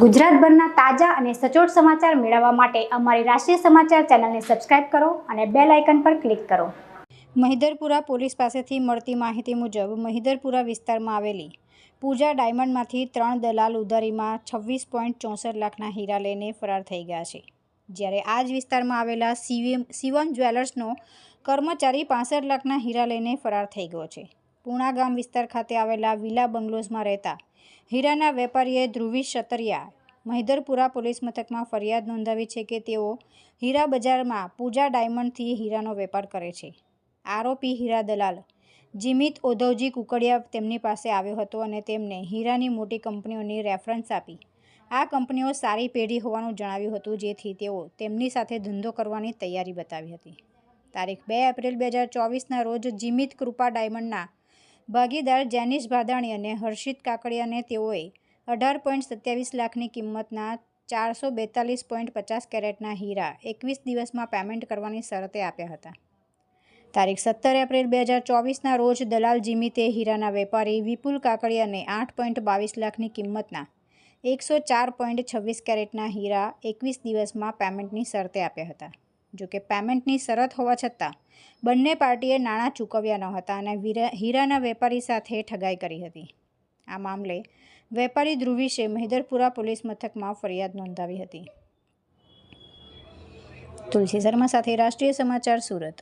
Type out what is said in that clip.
ગુજરાતભરના તાજા અને સચોટ સમાચાર મેળવવા માટે અમારી રાષ્ટ્રીય સમાચાર ચેનલને સબસ્ક્રાઇબ કરો અને બેલ આઇકન પર ક્લિક કરો। મહિધરપુરા પોલીસ પાસેથી મળતી માહિતી મુજબ મહિધરપુરા વિસ્તારમાં આવેલી પૂજા ડાયમંડમાંથી 3 દલાલ ઉધારીમાં 26.64 લાખના હીરા લઈને ફરાર થઈ ગયા છે, જ્યારે આ જ વિસ્તારમાં આવેલા શિવમ જ્વેલર્સનો કર્મચારી 65 લાખના હીરા લઈને ફરાર થઈ ગયો છે। પૂણા ગામ વિસ્તાર ખાતે આવેલા વિલા બંગલોઝમાં રહેતા હીરાના વેપારીએ ધ્રુવીશ સતરિયા મહિધરપુરા પોલીસ મથકમાં ફરિયાદ નોંધાવી છે કે તેઓ હીરા બજારમાં પૂજા ડાયમંડથી હીરાનો વેપાર કરે છે। આરોપી હીરા દલાલ જીમિત ઓધવજી કુકડિયા તેમની પાસે આવ્યો હતો અને તેમને હીરાની મોટી કંપનીઓની રેફરન્સ આપી આ કંપનીઓ સારી પેઢી હોવાનું જણાવ્યું હતું, જેથી તેઓ તેમની સાથે ધંધો કરવાની તૈયારી બતાવી હતી। તારીખ 2 એપ્રિલ 2024ના રોજ જીમિત કૃપા ડાયમંડના ભાગીદાર જેનિશ ભાદાણી અને હર્ષિત કાકડિયાને તેઓએ 18.27 લાખની કિંમતના 442.50 કેરેટના હીરા 21 દિવસમાં પેમેન્ટ કરવાની શરતે આપ્યા હતા। તારીખ 17 એપ્રિલ 2024ના રોજ દલાલ જીમિતે હીરાના વેપારી વિપુલ કાકડિયાને 8.22 લાખની કિંમતના 104.26 કેરેટના હીરા 21 દિવસમાં પેમેન્ટની શરતે આપ્યા હતા। જોકે પેમેન્ટની શરત હોવા છતાં બંને પાર્ટીએ નાણાં ચૂકવ્યા ન હતા અને હીરાના વેપારી સાથે ઠગાઈ કરી હતી। આ મામલે વેપારી ધ્રુવીશે મહિધરપુરા પોલીસ મથકમાં ફરિયાદ નોંધાવી હતી। તુલસી શર્મા સાથે રાષ્ટ્રીય સમાચાર, સુરત।